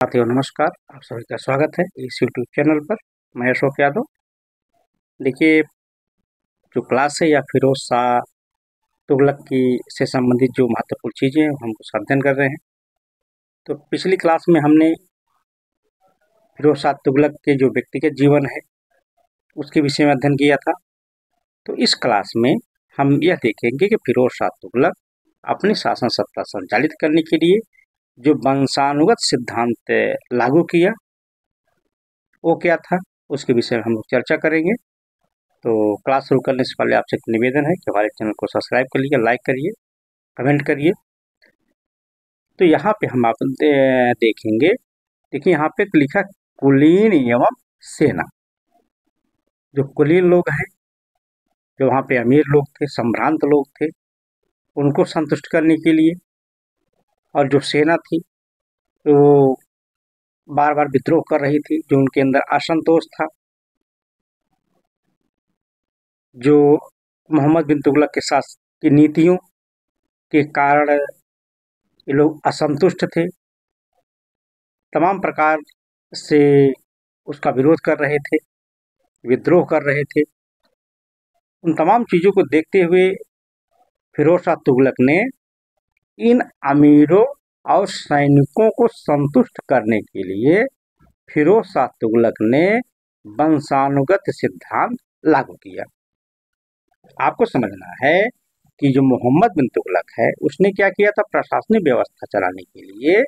साथियों नमस्कार, आप सभी का स्वागत है इस यूट्यूब चैनल पर। मैं अशोक यादव। देखिए, जो क्लास है या फिरोज शाह तुगलक की से संबंधित जो महत्वपूर्ण चीज़ें हैं हम उसका अध्ययन कर रहे हैं। तो पिछली क्लास में हमने फिरोज शाह तुगलक के जो व्यक्तिगत जीवन है उसके विषय में अध्ययन किया था। तो इस क्लास में हम यह देखेंगे कि फिरोज शाह तुगलक अपनी शासन सत्ता संचालित करने के लिए जो वंशानुगत सिद्धांत लागू किया वो क्या था, उसके विषय में हम लोग चर्चा करेंगे। तो क्लास शुरू करने से पहले आपसे एक निवेदन है कि हमारे चैनल को सब्सक्राइब कर लीजिए, लाइक करिए, कमेंट करिए। तो यहाँ पे हम आप देखेंगे, देखिए यहाँ पे लिखा कुलीन एवं सेना। जो कुलीन लोग हैं, जो वहाँ पे अमीर लोग थे, संभ्रांत लोग थे, उनको संतुष्ट करने के लिए, और जो सेना थी तो वो बार बार विद्रोह कर रही थी, जो उनके अंदर असंतोष था, जो मोहम्मद बिन तुगलक के साथ की नीतियों के कारण ये लोग असंतुष्ट थे, तमाम प्रकार से उसका विरोध कर रहे थे, विद्रोह कर रहे थे। उन तमाम चीज़ों को देखते हुए फिरोज शाह तुगलक ने इन अमीरों और सैनिकों को संतुष्ट करने के लिए फिरोज शाह तुगलक ने वंशानुगत सिद्धांत लागू किया। आपको समझना है कि जो मोहम्मद बिन तुगलक है उसने क्या किया था, प्रशासनिक व्यवस्था चलाने के लिए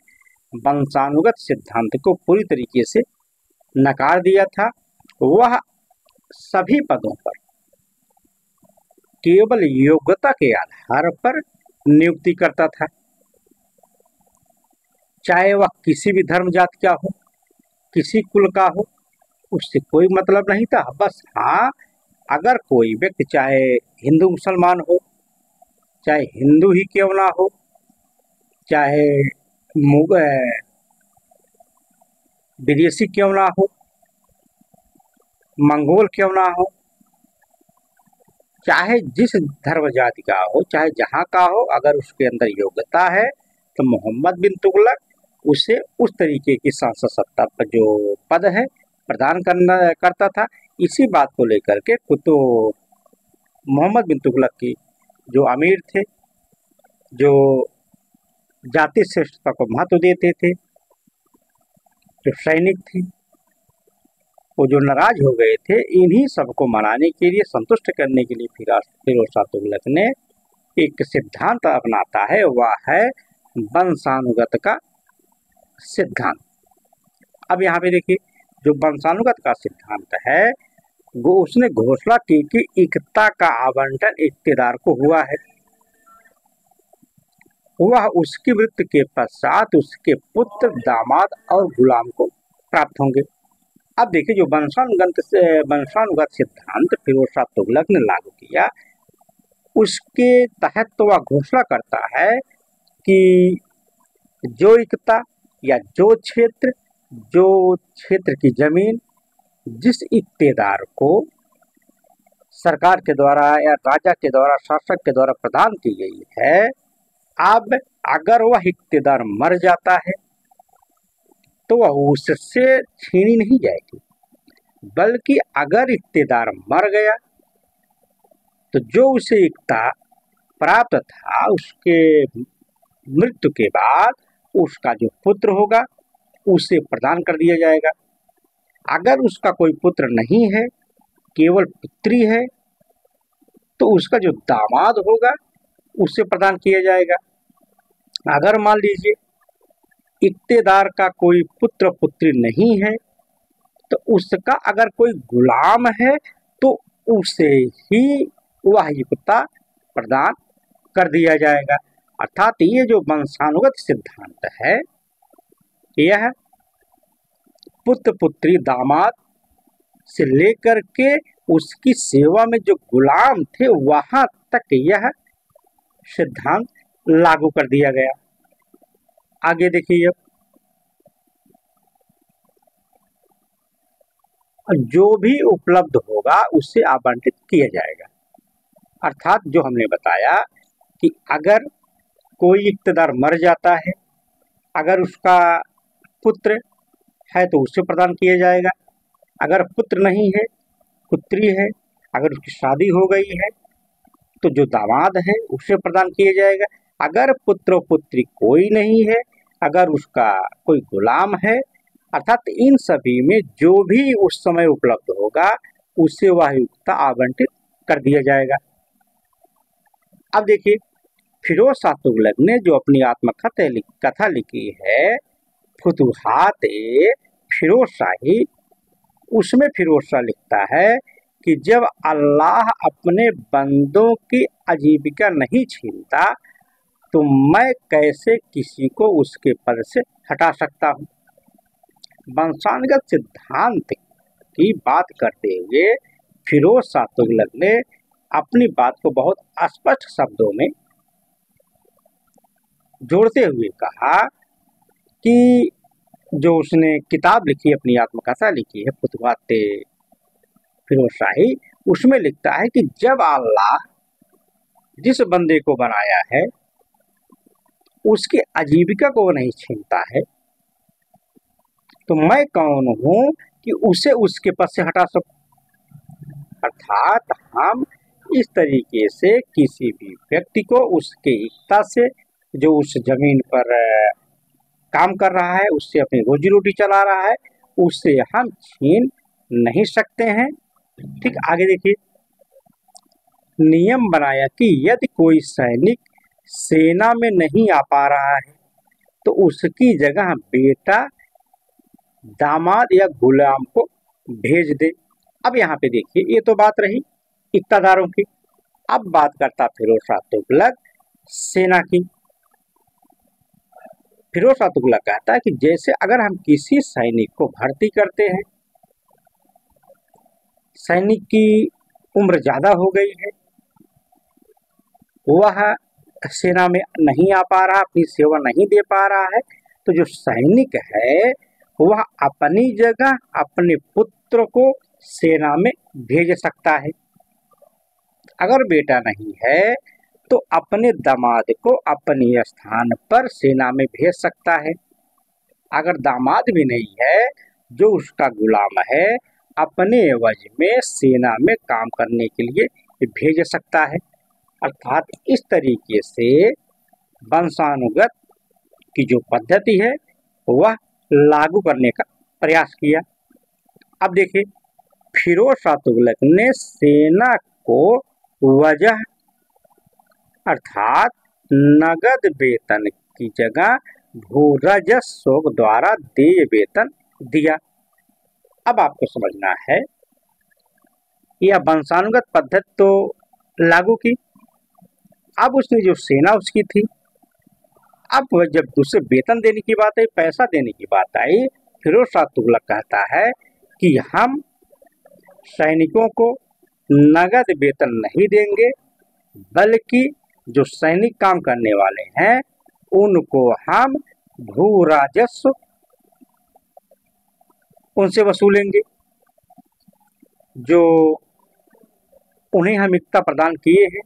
वंशानुगत सिद्धांत को पूरी तरीके से नकार दिया था। वह सभी पदों पर केवल योग्यता के आधार पर नियुक्ति करता था, चाहे वह किसी भी धर्म जाति का हो, किसी कुल का हो, उससे कोई मतलब नहीं था। बस हाँ, अगर कोई व्यक्ति चाहे हिंदू मुसलमान हो, चाहे हिंदू ही क्यों ना हो, चाहे विदेशी क्यों ना हो, मंगोल क्यों ना हो, चाहे जिस धर्म जाति का हो, चाहे जहाँ का हो, अगर उसके अंदर योग्यता है तो मोहम्मद बिन तुगलक उसे उस तरीके की शासन सत्ता पर जो पद है प्रदान करता था। इसी बात को लेकर के तो मोहम्मद बिन तुगलक की जो अमीर थे, जो जाति श्रेष्ठता को महत्व देते थे, जो सैनिक थे, वो जो नाराज हो गए थे, इन्हीं सबको मनाने के लिए, संतुष्ट करने के लिए फिरोज शाह तुगलक ने एक सिद्धांत अपनाता है, वह है वंशानुगत का सिद्धांत। अब यहाँ पे देखिए, जो वंशानुगत का सिद्धांत है वो उसने घोषणा की कि इक्ता का आवंटन इक्तेदार को हुआ है, वह उसकी मृत्यु के पश्चात उसके पुत्र, दामाद और गुलाम को प्राप्त होंगे। अब देखिए, जो वंशानुगत सिद्धांत फिरोज शाह तुगलक ने लागू किया, उसके तहत तो वह घोषणा करता है कि जो इक्ता या जो क्षेत्र की जमीन जिस इक्तेदार को सरकार के द्वारा या राजा के द्वारा, शासक के द्वारा प्रदान की गई है, अब अगर वह इक्तेदार मर जाता है तो वह उससे छीनी नहीं जाएगी, बल्कि अगर इक्तेदार मर गया तो जो उसे इक्ता प्राप्त था उसके मृत्यु के बाद उसका जो पुत्र होगा उसे प्रदान कर दिया जाएगा। अगर उसका कोई पुत्र नहीं है, केवल पुत्री है, तो उसका जो दामाद होगा उसे प्रदान किया जाएगा। अगर मान लीजिए इक्तेदार का कोई पुत्र पुत्री नहीं है तो उसका अगर कोई गुलाम है तो उसे ही वह इक्ता प्रदान कर दिया जाएगा। अर्थात ये जो वंशानुगत सिद्धांत है, यह पुत्र पुत्री दामाद से लेकर के उसकी सेवा में जो गुलाम थे वहां तक यह सिद्धांत लागू कर दिया गया। आगे देखिए, जो भी उपलब्ध होगा उसे आवंटित किया जाएगा। अर्थात जो हमने बताया कि अगर कोई इक्तेदार मर जाता है, अगर उसका पुत्र है तो उसे प्रदान किया जाएगा। अगर पुत्र नहीं है, पुत्री है, अगर उसकी शादी हो गई है तो जो दामाद है उसे प्रदान किया जाएगा। अगर पुत्र पुत्री कोई नहीं है, अगर उसका कोई गुलाम है, अर्थात इन सभी में जो भी उस समय उपलब्ध होगा उसे वह युक्ता आवंटित कर दिया जाएगा। अब देखिए, फिरोज शाह तुगलक ने जो अपनी आत्मकथा लिखी है फुतुहात फिरोज शाही, उसमें फिरोज शाह लिखता है कि जब अल्लाह अपने बंदों की आजीविका नहीं छीनता तो मैं कैसे किसी को उसके पद से हटा सकता हूँ। वंशानुगत सिद्धांत की बात करते हुए फिरोज शाह तुगलक ने अपनी बात को बहुत स्पष्ट शब्दों में जोड़ते हुए कहा कि जो उसने किताब लिखी, अपनी आत्मकथा लिखी है फुतुहात फिरोज शाही, उसमें लिखता है कि जब अल्लाह जिस बंदे को बनाया है उसकी आजीविका को नहीं छीनता है तो मैं कौन हूं कि उसे उसके पद से हटा सकूं। अर्थात हम इस तरीके से किसी भी व्यक्ति को उसके इच्छा से, जो उस जमीन पर काम कर रहा है, उससे अपनी रोजी रोटी चला रहा है, उससे हम छीन नहीं सकते हैं। ठीक, आगे देखिए, नियम बनाया कि यदि कोई सैनिक सेना में नहीं आ पा रहा है तो उसकी जगह बेटा, दामाद या गुलाम को भेज दे। अब यहाँ पे देखिए, ये तो बात रही इक्तादारों की। अब बात करता फिरोज शाह तुगलक सेना की। फिरोज शाह तुगलक कहता है कि जैसे अगर हम किसी सैनिक को भर्ती करते हैं, सैनिक की उम्र ज्यादा हो गई है, वह सेना में नहीं आ पा रहा, अपनी सेवा नहीं दे पा रहा है, तो जो सैनिक है वह अपनी जगह अपने पुत्र को सेना में भेज सकता है। अगर बेटा नहीं है तो अपने दामाद को अपने स्थान पर सेना में भेज सकता है। अगर दामाद भी नहीं है, जो उसका गुलाम है, अपने एवज में सेना में काम करने के लिए भेज सकता है। अर्थात इस तरीके से वंशानुगत की जो पद्धति है वह लागू करने का प्रयास किया। अब देखिए, फिरोज शाह तुगलक ने सेना को वजह अर्थात नगद वेतन की जगह भूराजस्व द्वारा देय वेतन दिया। अब आपको समझना है, यह वंशानुगत पद्धति तो लागू की। अब उसने जो सेना उसकी थी, अब जब उसे वेतन देने की बात आई, पैसा देने की बात आई, फिरोज शाह तुगलक कहता है कि हम सैनिकों को नगद वेतन नहीं देंगे, बल्कि जो सैनिक काम करने वाले हैं उनको हम भू राजस्व उनसे वसूलेंगे। जो उन्हें हम इक्ता प्रदान किए हैं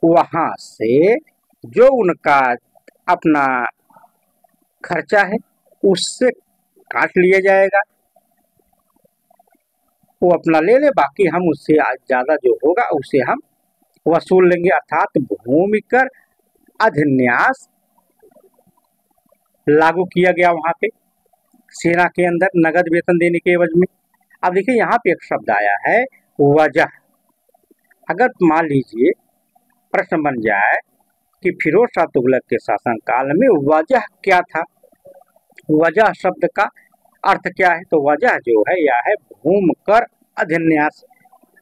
वहां से जो उनका अपना खर्चा है उससे काट लिया जाएगा, वो अपना ले ले, बाकी हम उससे ज्यादा जो होगा उसे हम वसूल लेंगे। अर्थात भूमि कर अधिन्यास लागू किया गया वहां पे सेना के अंदर नगद वेतन देने के एवज में। अब देखिए, यहाँ पे एक शब्द आया है वजह। अगर मान लीजिए प्रश्न बन जाए कि फिरोज शाह तुगलक के शासनकाल में वजह क्या था, वजह शब्द का अर्थ क्या है, तो वजह जो है यह है भूमि कर अधिन्यास,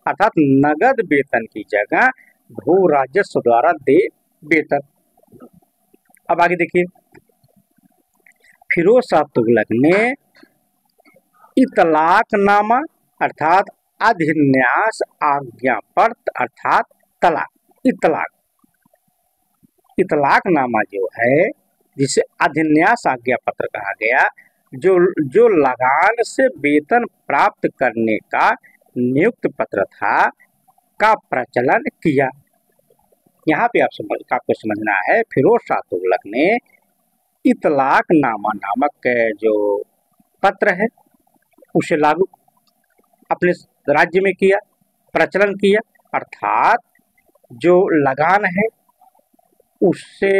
अर्थात नगद वेतन की जगह भू राजस्व द्वारा दे वेतन। अब आगे देखिए, फिरोज शाह तुगलक ने इतलाकनामा अर्थात अधिन्यास आज्ञा पत्र अर्थात तलाक, इतलाकनामा जो है जिसे अधिन्यास आज्ञा पत्र कहा गया, जो लगान से वेतन प्राप्त करने का नियुक्त पत्र था, का प्रचलन किया। यहाँ पे आपको समझना है, फिरोज शाह तुगलक ने इतलाकनामा नामक जो पत्र है उसे लागू अपने राज्य में किया, प्रचलन किया, अर्थात जो लगान है उससे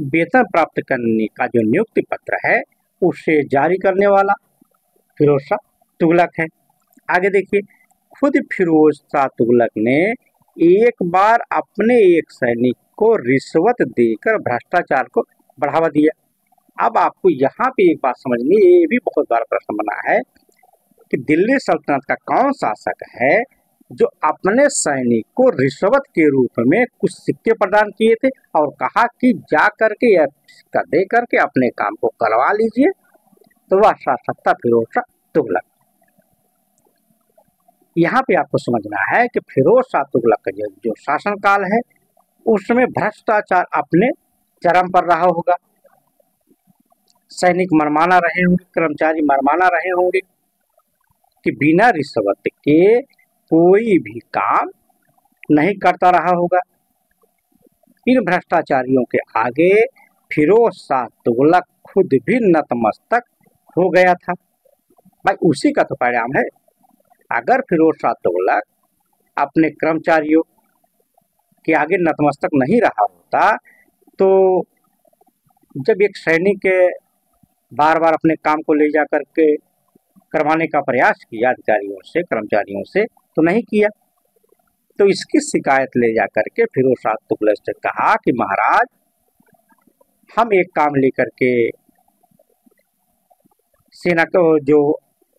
वेतन प्राप्त करने का जो नियुक्ति पत्र है उसे जारी करने वाला फिरोज शाह तुगलक है। आगे देखिए, खुद फिरोज शाह तुगलक ने एक बार अपने एक सैनिक को रिश्वत देकर भ्रष्टाचार को बढ़ावा दिया। अब आपको यहाँ पे एक बात समझनी, ये भी बहुत बड़ा प्रश्न बना है कि दिल्ली सल्तनत का कौन शासक है जो अपने सैनिक को रिश्वत के रूप में कुछ सिक्के प्रदान किए थे और कहा कि जा करके या सिक्का दे करके अपने काम को करवा लीजिए। तो वह शासक था फिरोज शाह तुगलक। यहाँ पे आपको समझना है कि फिरोज शाह तुगलक का जो शासनकाल है उसमें भ्रष्टाचार अपने चरम पर रहा होगा। सैनिक मनमाना रहे होंगे, कर्मचारी मनमाना रहे होंगे कि बिना रिश्वत के कोई भी काम नहीं करता रहा होगा। इन भ्रष्टाचारियों के आगे फिरोज शाह तुगलक खुद भी नतमस्तक हो गया था। भाई उसी का तो परिणाम है। अगर फिरोज शाह तुगलक अपने कर्मचारियों के आगे नतमस्तक नहीं रहा होता तो जब एक सैनिक बार बार अपने काम को ले जा करके करवाने का प्रयास किया अधिकारियों से, कर्मचारियों से, तो नहीं किया। तो इसकी शिकायत ले जा करके फिरोज शाह तुगलक से कहा कि महाराज, हम एक काम लेकर के सेना को जो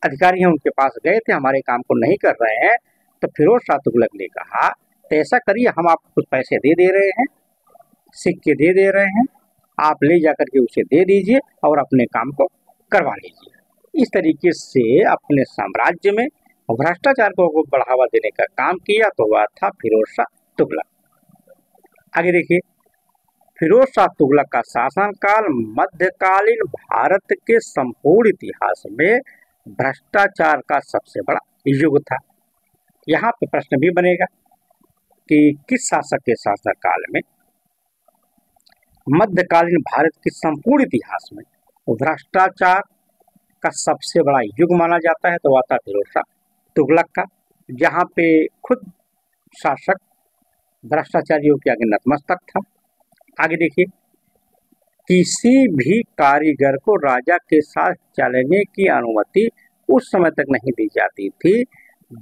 अधिकारी हैं उनके पास गए थे, हमारे काम को नहीं कर रहे हैं। तो फिरोज शाह तुगलक ने कहा तो ऐसा करिए, हम आपको कुछ पैसे दे रहे हैं, सिक्के दे रहे हैं, आप ले जा करके उसे दे दीजिए और अपने काम को करवा लीजिए। इस तरीके से अपने साम्राज्य में भ्रष्टाचार को बढ़ावा देने का काम किया तो वह था फिरोज शाह तुगलक। आगे देखिए, फिरोज शाह तुगलक का शासनकाल मध्यकालीन भारत के संपूर्ण इतिहास में भ्रष्टाचार का सबसे बड़ा युग था। यहाँ पे प्रश्न भी बनेगा कि किस शासक के शासनकाल में मध्यकालीन भारत के संपूर्ण इतिहास में भ्रष्टाचार का सबसे बड़ा युग माना जाता है। तो वह था फिरोज शाह तुगलक का, जहाँ पे खुद शासक भ्रष्टाचारियों के आगे नतमस्तक था। आगे देखिए, किसी भी कारीगर को राजा के साथ चलने की अनुमति उस समय तक नहीं दी जाती थी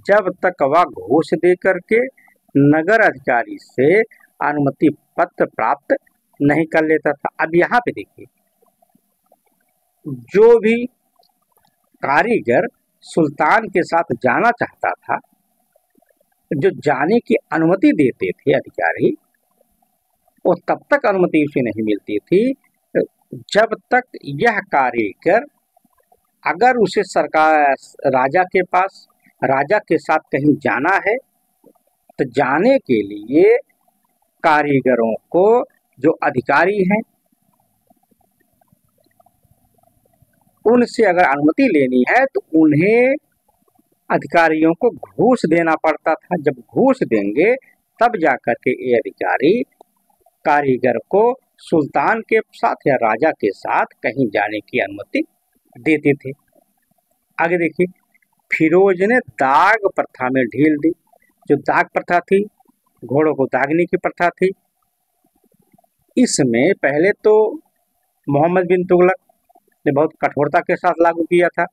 जब तक वह घूस दे करके नगर अधिकारी से अनुमति पत्र प्राप्त नहीं कर लेता था। अब यहाँ पे देखिए, जो भी कारीगर सुल्तान के साथ जाना चाहता था, जो जाने की अनुमति देते थे अधिकारी, वो तब तक अनुमति उसे नहीं मिलती थी जब तक यह कारीगर अगर उसे सरकार राजा के पास राजा के साथ कहीं जाना है तो जाने के लिए कारीगरों को जो अधिकारी हैं उनसे अगर अनुमति लेनी है तो उन्हें अधिकारियों को घूस देना पड़ता था। जब घूस देंगे तब जाकर के ये अधिकारी कारीगर को सुल्तान के साथ या राजा के साथ कहीं जाने की अनुमति देते थे। आगे देखिए, फिरोज ने दाग प्रथा में ढील दी। जो दाग प्रथा थी, घोड़ों को दागने की प्रथा थी, इसमें पहले तो मोहम्मद बिन तुगलक ने बहुत कठोरता के साथ लागू किया था,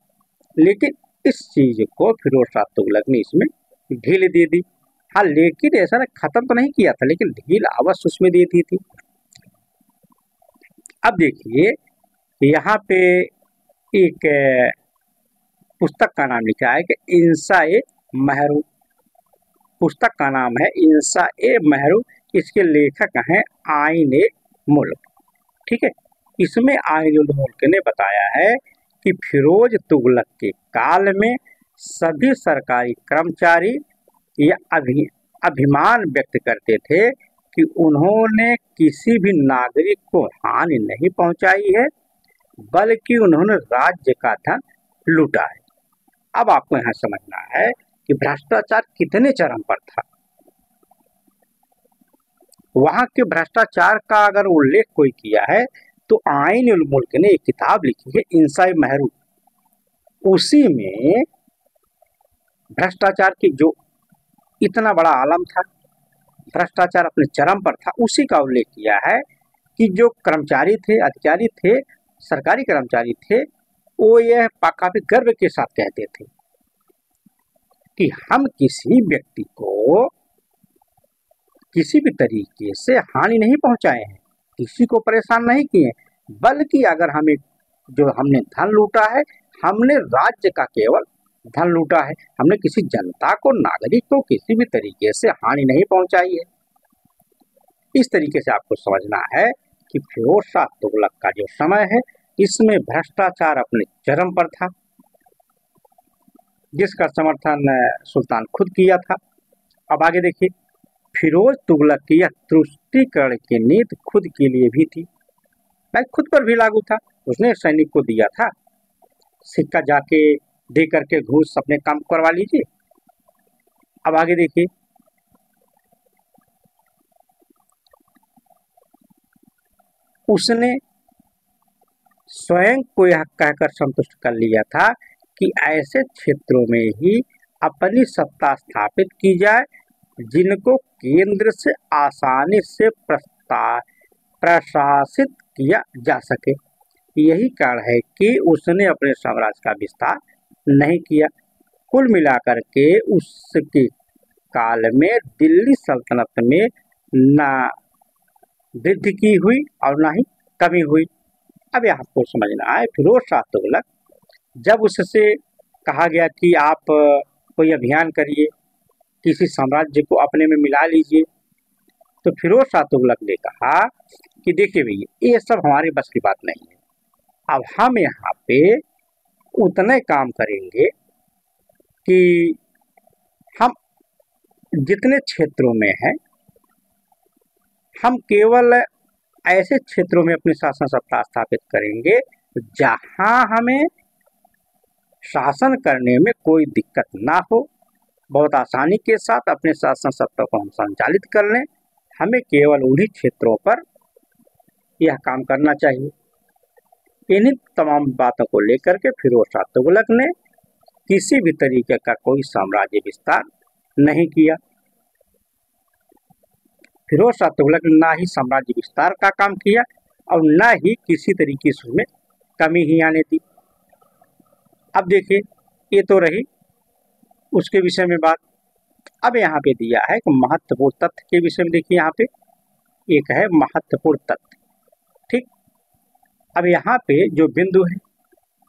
लेकिन इस चीज को फिरोज शाह तुगलक ने इसमें ढील दे दी। हाँ, लेकिन ऐसा खत्म तो नहीं किया था, लेकिन ढील अवश्य उसमें दी थी। अब देखिए, यहाँ पे एक पुस्तक का नाम लिखा है कि इंसा-ए महरू। पुस्तक का नाम है इंसा-ए महरू। इसके लेखक हैं आइन-ए-मुल्क। ठीक है, इसमें आइन-उल-मुल्क ने बताया है कि फिरोज तुगलक के काल में सभी सरकारी कर्मचारी ये अभिमान व्यक्त करते थे कि उन्होंने किसी भी नागरिक को हानि नहीं पहुंचाई है, बल्कि उन्होंने राज्य का धन लूटा है। अब आपको यहाँ समझना है कि भ्रष्टाचार कितने चरम पर था। वहां के भ्रष्टाचार का अगर उल्लेख कोई किया है तो आइन उल मुल्क ने एक किताब लिखी है इंसाए महरू, उसी में भ्रष्टाचार की जो इतना बड़ा आलम था, भ्रष्टाचार अपने चरम पर था, उसी का उल्लेख किया है कि जो कर्मचारी थे, अधिकारी थे, सरकारी कर्मचारी थे, वो यह काफी गर्व के साथ कहते थे कि हम किसी व्यक्ति को किसी भी तरीके से हानि नहीं पहुंचाए हैं, किसी को परेशान नहीं किए, बल्कि अगर हमें जो हमने धन लूटा है, हमने राज्य का केवल धन लूटा है, हमने किसी जनता को, नागरिक को किसी भी तरीके से हानि नहीं पहुंचाई है। इस तरीके से आपको समझना है कि फिरोज शाह तुगलक का जो समय है, इसमें भ्रष्टाचार अपने चरम पर था, जिसका समर्थन सुल्तान खुद किया था। अब आगे देखिए, फिरोज तुगलक की यह तुष्टीकरण की नीति खुद के लिए भी थी, भाई खुद पर भी लागू था। उसने सैनिक को दिया था सिक्का, जाके दे करके घूस अपने काम करवा लीजिए। अब आगे देखिए, उसने स्वयं को यह कहकर संतुष्ट कर लिया था कि ऐसे क्षेत्रों में ही अपनी सत्ता स्थापित की जाए जिनको केंद्र से आसानी से प्रशासित किया जा सके। यही कारण है कि उसने अपने साम्राज्य का विस्तार नहीं किया। कुल मिलाकर के उसके काल में दिल्ली सल्तनत में ना वृद्धि की हुई और ना ही कमी हुई। अब यहाँ आपको समझना है, फिरोज शाह तुगलक जब उससे कहा गया कि आप कोई अभियान करिए, किसी साम्राज्य को अपने में मिला लीजिए, तो फिरोज शाह तुगलक ने कहा कि देखिए भैया, ये सब हमारे बस की बात नहीं है। अब हम यहाँ पे उतने काम करेंगे कि हम जितने क्षेत्रों में हैं, हम केवल ऐसे क्षेत्रों में अपनी शासन सत्ता स्थापित करेंगे जहां हमें शासन करने में कोई दिक्कत ना हो, बहुत आसानी के साथ अपने शासन सत्ता को हम संचालित कर लें। हमें केवल उन्हीं क्षेत्रों पर यह काम करना चाहिए। इन्हीं तमाम बातों को लेकर के फिरोज शाह तुगलक ने किसी भी तरीके का कोई साम्राज्य विस्तार नहीं किया। फिरोज शाह तुगलक ने ना ही साम्राज्य विस्तार का काम किया और ना ही किसी तरीके से उसमें कमी ही आने दी। अब देखिए, ये तो रही उसके विषय में बात। अब यहाँ पे दिया है कि महत्वपूर्ण तथ्य के विषय में। देखिए यहाँ पे एक है महत्वपूर्ण तथ्य, ठीक। अब यहाँ पे जो बिंदु है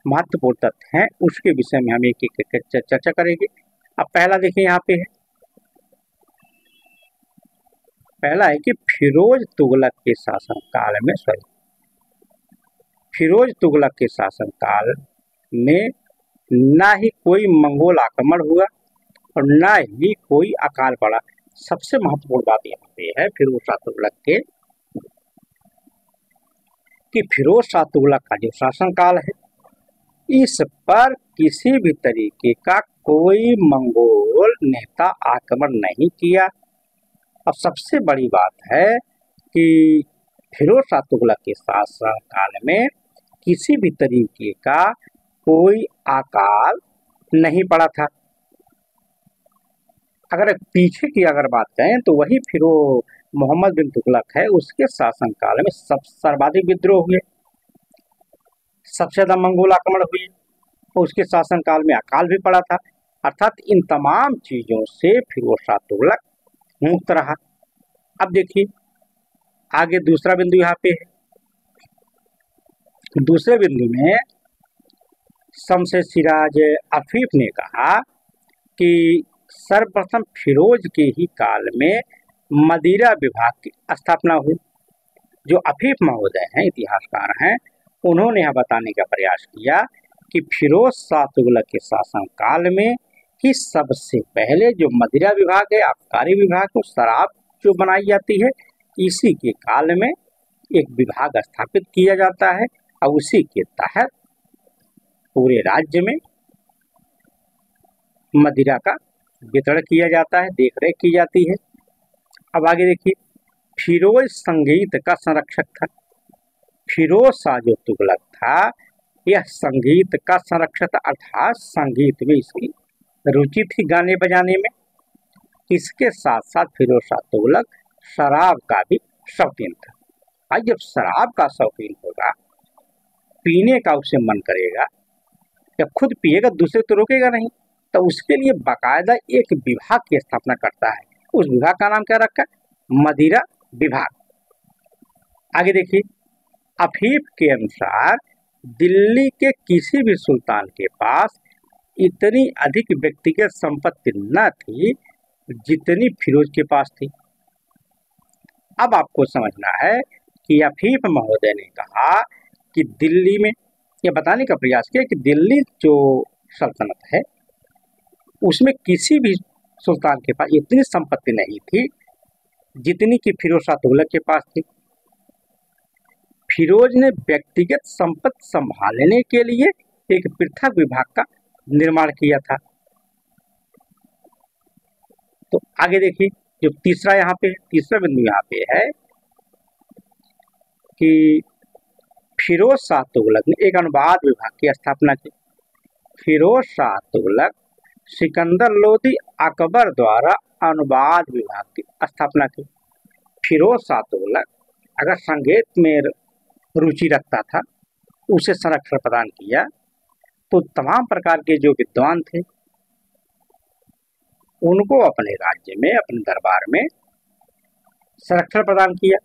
महत्वपूर्ण तथ्य है, उसके विषय में हम एक एक चर्चा करेंगे। अब पहला देखिए यहाँ पे है, पहला है कि फिरोज तुगलक के शासनकाल में फिरोज तुगलक के शासनकाल में ना ही कोई मंगोल आक्रमण हुआ और ना ही कोई अकाल पड़ा। सबसे महत्वपूर्ण बात यहाँ पे है फिरोज शाह तुगलक के, कि फिरोज शाह तुगलक का जो शासनकाल है, इस पर किसी भी तरीके का कोई मंगोल नेता आक्रमण नहीं किया। और सबसे बड़ी बात है कि फिरोज शाह तुगलक के शासनकाल में किसी भी तरीके का कोई अकाल नहीं पड़ा था। अगर पीछे की अगर बात करें तो वही फिरोज मोहम्मद बिन तुगलक है, उसके शासनकाल में सर्वाधिक विद्रोह हुए, सबसे ज्यादा मंगोल आक्रमण हुए, और उसके शासनकाल में अकाल भी पड़ा था। अर्थात इन तमाम चीजों से फिरोज शाह तुगलक मुक्त रहा। अब देखिए आगे दूसरा बिंदु यहाँ पे है। दूसरे बिंदु में शमशेर सिराज अफीफ ने कहा कि सर्वप्रथम फिरोज के ही काल में मदिरा विभाग की स्थापना हुई। जो अफीफ महोदय हैं, इतिहासकार हैं, उन्होंने यह बताने का प्रयास किया कि फिरोज शाह तुगलक के शासनकाल में ही सबसे पहले जो मदिरा विभाग है, आबकारी विभाग, तो शराब जो बनाई जाती है, इसी के काल में एक विभाग स्थापित किया जाता है और उसी के तहत पूरे राज्य में मदिरा का वितरण किया जाता है, देखरेख की जाती है। अब आगे देखिए, फिरोज संगीत का संरक्षक था। फिरोज शाह जो तुगलक था यह संगीत का संरक्षक था, अर्थात संगीत में इसकी रुचि थी, गाने बजाने में। इसके साथ साथ फिरोज शाह तुगलक शराब का भी शौकीन था। आज जब शराब का शौकीन होगा, पीने का उसे मन करेगा, जब खुद पिएगा दूसरे तो रोकेगा नहीं, तो उसके लिए बाकायदा एक विभाग की स्थापना करता है। उस विभाग का नाम क्या रखा है? मदिरा विभाग। आगे देखिए, अफीफ के अनुसार दिल्ली के किसी भी सुल्तान के पास इतनी अधिक व्यक्तिगत संपत्ति न थी जितनी फिरोज के पास थी। अब आपको समझना है कि अफीफ महोदय ने कहा कि दिल्ली में, यह बताने का प्रयास किया कि दिल्ली जो सल्तनत है उसमें किसी भी सुल्तान के पास इतनी संपत्ति नहीं थी जितनी कि फिरोज शाह तुगलक के पास थी। फिरोज ने व्यक्तिगत संपत्ति संभालने के लिए एक पृथक विभाग का निर्माण किया था। तो आगे देखिए, जो तीसरा यहाँ पे, तीसरा बिंदु यहाँ पे है कि फिरोज शाह तुगलक ने एक अनुवाद विभाग की स्थापना की। फिरोज शाह तुगलक सिकंदर लोदी अकबर द्वारा अनुवाद विभाग की स्थापना की। फिरोज शाह तुगलक अगर संगीत में रुचि रखता था, उसे संरक्षण प्रदान किया, तो तमाम प्रकार के जो विद्वान थे उनको अपने राज्य में, अपने दरबार में संरक्षण प्रदान किया।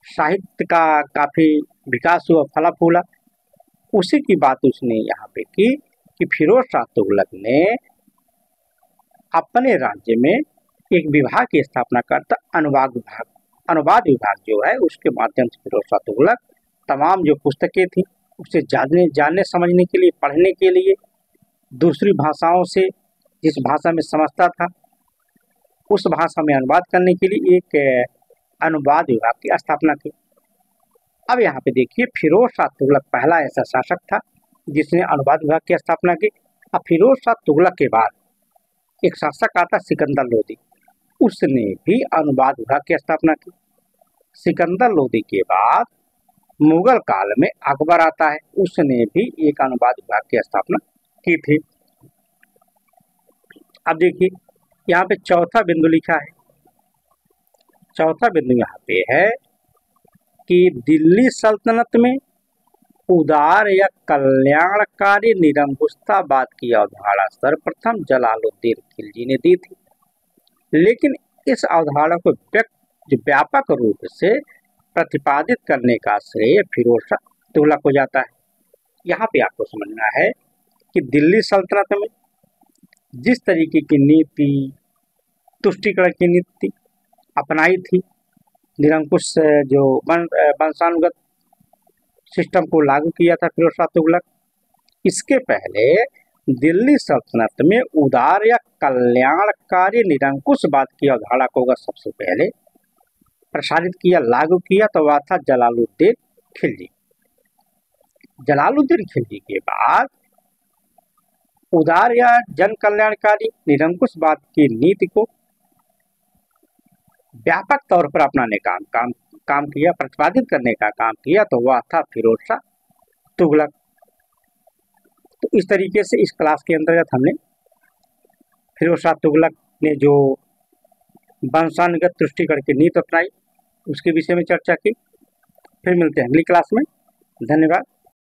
साहित्य का काफी विकास हुआ, फला फूला। उसी की बात उसने यहाँ पे की कि फिरोज शाह तुगलक ने अपने राज्य में एक विभाग की स्थापना करता, अनुवाद विभाग। अनुवाद विभाग जो है उसके माध्यम से फिरोज शाह तुगलक तमाम जो पुस्तकें थी उसे जानने समझने के लिए, पढ़ने के लिए, दूसरी भाषाओं से जिस भाषा में समझता था उस भाषा में अनुवाद करने के लिए एक अनुवाद विभाग की स्थापना की। अब यहाँ पे देखिए, फिरोज शाह तुगलक पहला ऐसा शासक था जिसने अनुवाद विभाग की स्थापना की। अब फिरोज शाह तुगलक के बाद एक शासक आता सिकंदर लोदी, उसने भी अनुवाद विभाग की स्थापना की। सिकंदर लोदी के बाद मुगल काल में अकबर आता है, उसने भी एक अनुवाद विभाग की स्थापना की थी। अब देखिए, यहाँ पे चौथा बिंदु लिखा है। चौथा बिंदु यहाँ पे है कि दिल्ली सल्तनत में उदार या कल्याणकारी निरंकुशतावाद की अवधारणा सर्वप्रथम जलालुद्दीन खिलजी ने दी थी, लेकिन इस अवधारणा को व्यापक रूप से प्रतिपादित करने का श्रेय फिरोज शाह तुगलक को जाता है। यहाँ पे आपको समझना है कि दिल्ली सल्तनत में जिस तरीके की नीति, तुष्टीकरण की नीति अपनाई थी, निरंकुश जो वंशानुगत सिस्टम को लागू किया था फिरोज शाह तुगलक, इसके पहले दिल्ली सल्तनत में उदार या कल्याणकारी निरंकुशवाद की अवधारणा को सबसे पहले प्रसारित किया, लागू किया, तो वह था जलालुद्दीन खिलजी। जलालुद्दीन खिलजी के बाद उदार या जन कल्याणकारी निरंकुशवाद की नीति को व्यापक तौर पर अपनाने का काम किया, प्रतिपादित करने का काम किया, तो वह था फिरोज शाह तुगलक। तो इस तरीके से इस क्लास के अंतर्गत हमने फिरोज शाह तुगलक ने जो वंशानुगत तुष्टीकरण की नीति अपनाई उसके विषय में चर्चा की। फिर मिलते हैं अगली क्लास में। धन्यवाद।